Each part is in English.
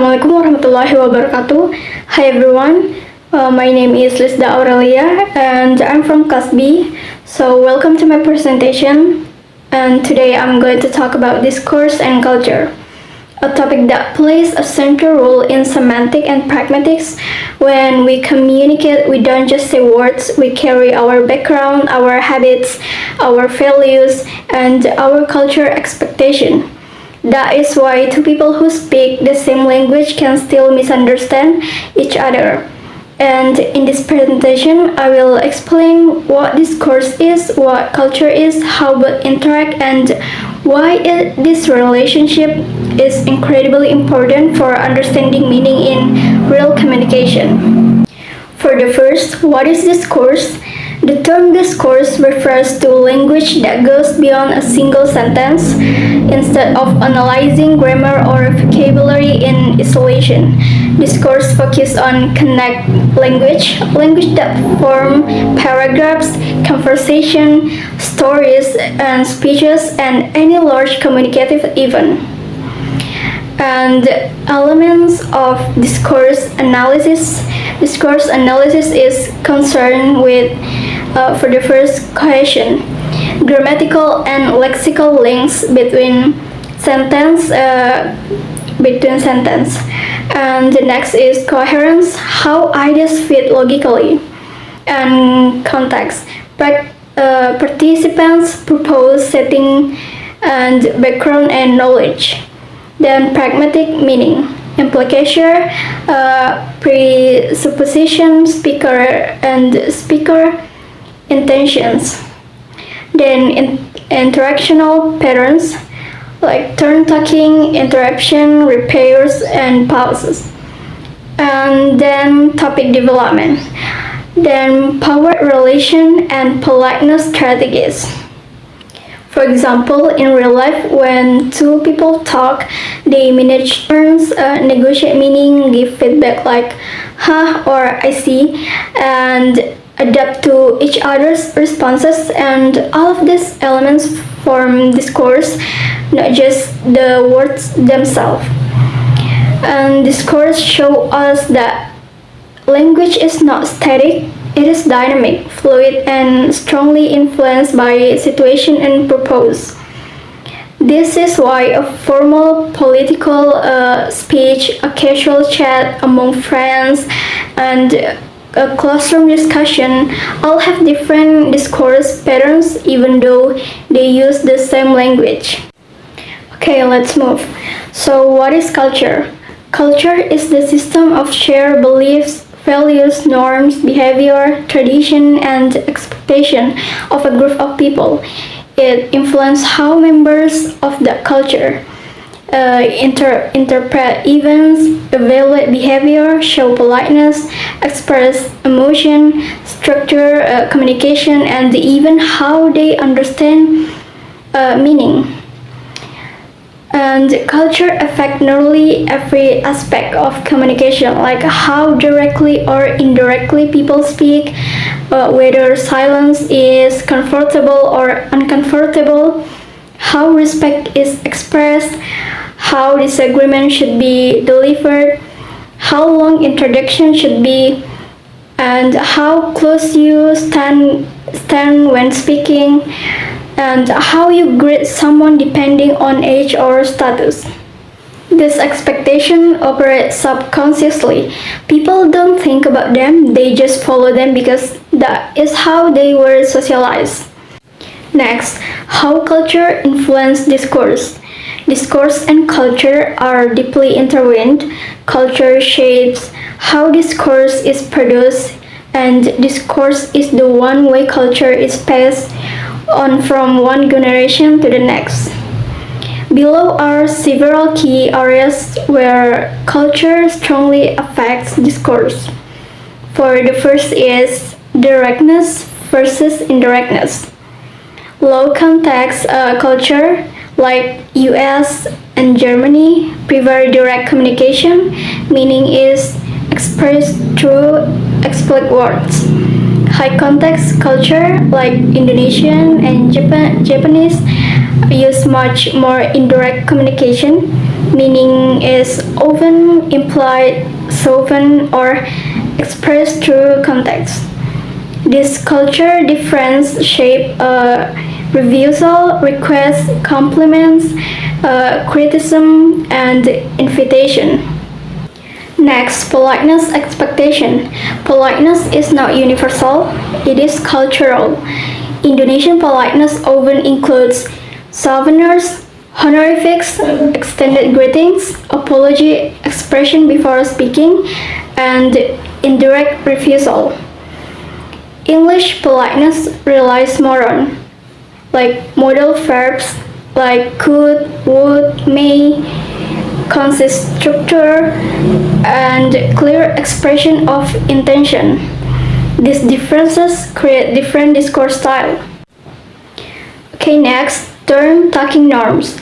Assalamualaikum warahmatullahi wabarakatuh. Hi everyone, my name is Lisda Aurelia and I'm from class B. So welcome to my presentation, and today I'm going to talk about discourse and culture, a topic that plays a central role in semantic and pragmatics. When we communicate, we don't just say words, we carry our background, our habits, our values, and our culture expectation. That is why two people who speak the same language can still misunderstand each other. And in this presentation, I will explain what discourse is, what culture is, how both interact, and why this relationship is incredibly important for understanding meaning in real communication. For the first, what is discourse? The term discourse refers to language that goes beyond a single sentence. Instead of analyzing grammar or vocabulary in isolation, discourse focuses on connect language that form paragraphs, conversation, stories, and speeches, and any large communicative event. And elements of discourse analysis. Discourse analysis is concerned with, for the first, cohesion, grammatical and lexical links between sentence, and the next is coherence, how ideas fit logically, and context, participants, purpose, setting, and background and knowledge. Then pragmatic meaning, implication, presupposition, speaker intentions. Then interactional patterns like turn talking, interruption, repairs, and pauses. And then topic development. Then power relation and politeness strategies. For example, in real life, when two people talk, they manage turns, negotiate meaning, give feedback like "huh" or "I see," and adapt to each other's responses. And all of these elements form discourse, not just the words themselves. And discourse show us that language is not static. It is dynamic, fluid, and strongly influenced by situation and purpose. This is why a formal political speech, a casual chat among friends, and a classroom discussion all have different discourse patterns even though they use the same language. Okay, let's move. So, what is culture? Culture is the system of shared beliefs, values, norms, behavior, tradition, and expectation of a group of people. It influences how members of the culture interpret events, evaluate behavior, show politeness, express emotion, structure communication, and even how they understand meaning. And culture affects nearly every aspect of communication, like how directly or indirectly people speak, whether silence is comfortable or uncomfortable, how respect is expressed, how disagreement should be delivered, how long introduction should be, and how close you stand when speaking, and how you greet someone depending on age or status. This expectation operates subconsciously. People don't think about them, they just follow them because that is how they were socialized. Next, how culture influences discourse. Discourse and culture are deeply intertwined. Culture shapes how discourse is produced, and discourse is the one way culture is passed on from one generation to the next. Below are several key areas where culture strongly affects discourse. For the first is directness versus indirectness. Low context culture like US and Germany prefer direct communication, meaning is expressed through explicit words. High context culture like Indonesian and Japanese use much more indirect communication, meaning is often implied, softened, or expressed through context. This culture difference shape refusal, request, compliments, criticism, and invitation. Next, politeness expectation. Politeness is not universal, it is cultural. Indonesian politeness often includes souvenirs, honorifics, extended greetings, apology expression before speaking, and indirect refusal. English politeness relies more on modal verbs like could, would, may, consist structure, and clear expression of intention. These differences create different discourse style. Okay, next, turn-taking norms.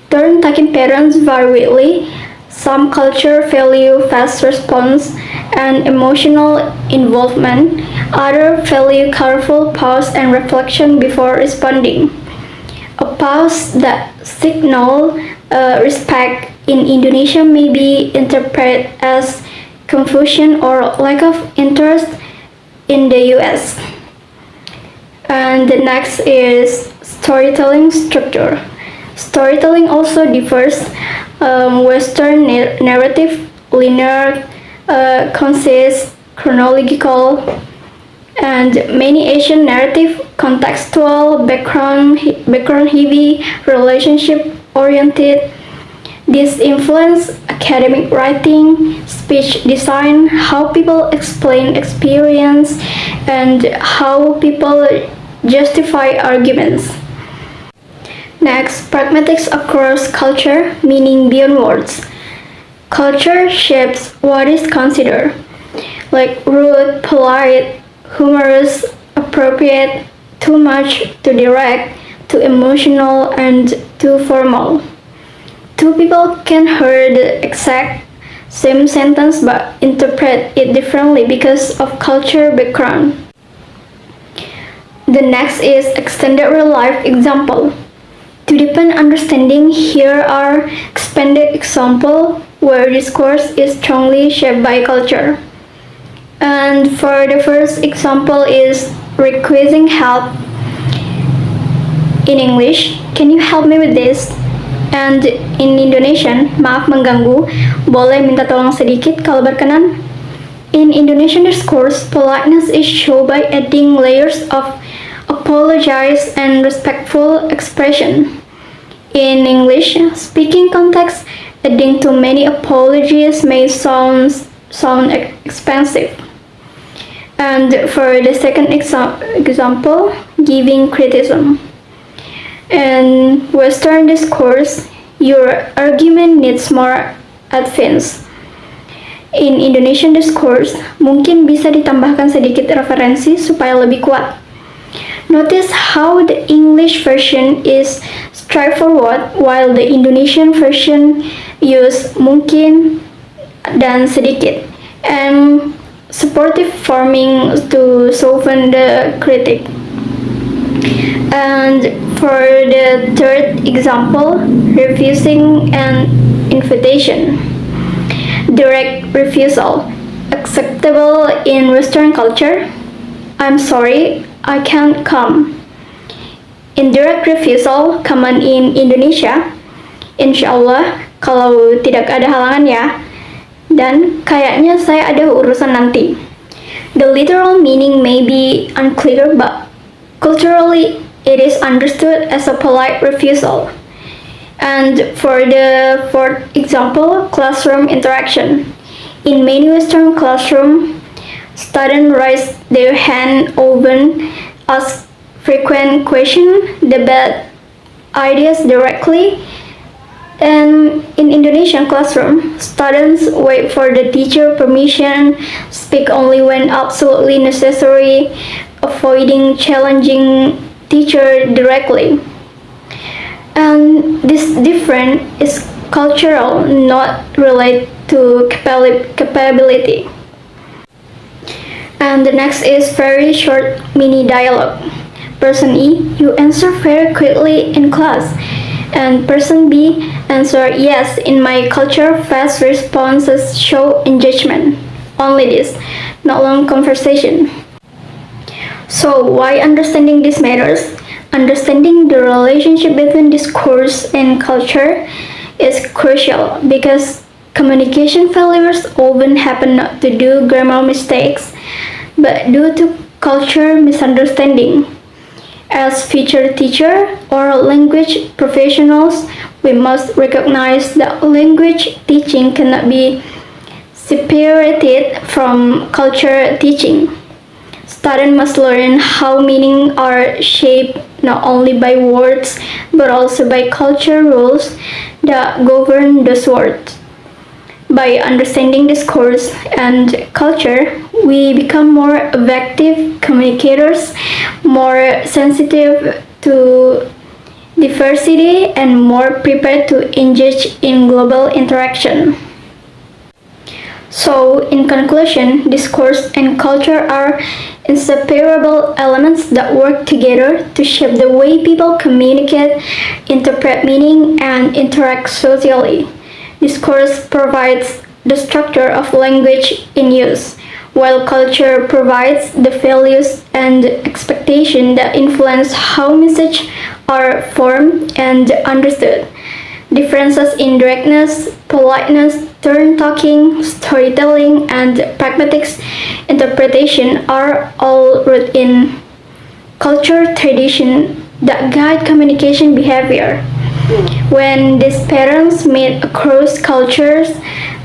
Turn-taking patterns vary widely. Some culture value fast response and emotional involvement. Others value careful pause and reflection before responding. A pause that signals respect in Indonesia may be interpreted as confusion or lack of interest in the US. And the next is storytelling structure. Storytelling also differs. Western narrative, linear, concise, chronological, and many Asian narrative, contextual, background heavy, relationship oriented. This influence academic writing, speech design, how people explain experience, and how people justify arguments. Next, pragmatics across culture, meaning beyond words. Culture shapes what is considered rude, polite, humorous, appropriate, too much, too direct, too emotional, and too formal. Two people can hear the exact same sentence but interpret it differently because of culture background. The next is extended real life example. To deepen understanding, here are expanded examples where discourse is strongly shaped by culture. And for the first example is requesting help in English. Can you help me with this? And in Indonesian, maaf mengganggu, boleh minta tolong sedikit kalau berkenan? In Indonesian discourse, politeness is shown by adding layers of apologize and respectful expression. In English speaking context, adding too many apologies may sound expensive. And for the second example, giving criticism. In Western discourse, your argument needs more advance. In Indonesian discourse, mungkin bisa ditambahkan sedikit referensi supaya lebih kuat. Notice how the English version is straightforward while the Indonesian version use mungkin dan sedikit and supportive forming to soften the critic. And for the third example, refusing an invitation. Direct refusal. Acceptable in Western culture. I'm sorry, I can't come. Indirect refusal common in Indonesia. Insyaallah, kalau tidak ada halangan ya. Dan kayaknya saya ada urusan nanti. The literal meaning may be unclear, but culturally it is understood as a polite refusal. And for the fourth example, classroom interaction. In many Western classrooms, students raise their hand often, ask frequent questions, debate ideas directly. And in Indonesian classroom, students wait for the teacher permission, speak only when absolutely necessary, avoiding challenging teacher directly. And this difference is cultural, not related to capability. And the next is very short mini dialogue. Person E, you answer very quickly in class. And person B, answer yes. In my culture, fast responses show engagement. Only this, not long conversation. So why understanding this matters? Understanding the relationship between discourse and culture is crucial because communication failures often happen not to do grammar mistakes, but due to culture misunderstanding. As future teacher or language professionals, we must recognize that language teaching cannot be separated from culture teaching. Students must learn how meaning are shaped not only by words but also by culture rules that govern those words. By understanding discourse and culture, we become more effective communicators, more sensitive to diversity, and more prepared to engage in global interaction. So, in conclusion, discourse and culture are inseparable elements that work together to shape the way people communicate, interpret meaning, and interact socially. Discourse provides the structure of language in use, while culture provides the values and expectations that influence how messages are formed and understood. Differences in directness, politeness, turn-talking, storytelling, and pragmatic interpretation are all rooted in culture tradition that guide communication behavior. When these patterns meet across cultures,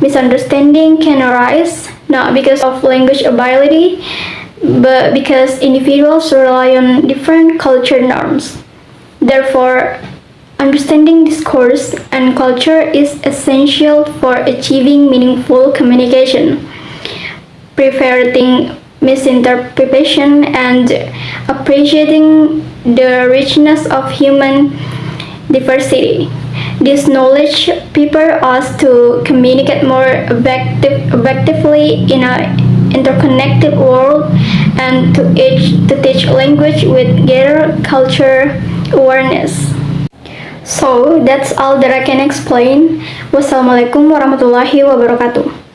misunderstanding can arise, not because of language ability, but because individuals rely on different culture norms. Therefore, understanding discourse and culture is essential for achieving meaningful communication, preventing misinterpretation, and appreciating the richness of human diversity. This knowledge prepares us to communicate more effectively in an interconnected world and to teach language with greater culture awareness. So that's all that I can explain. Wassalamualaikum warahmatullahi wabarakatuh.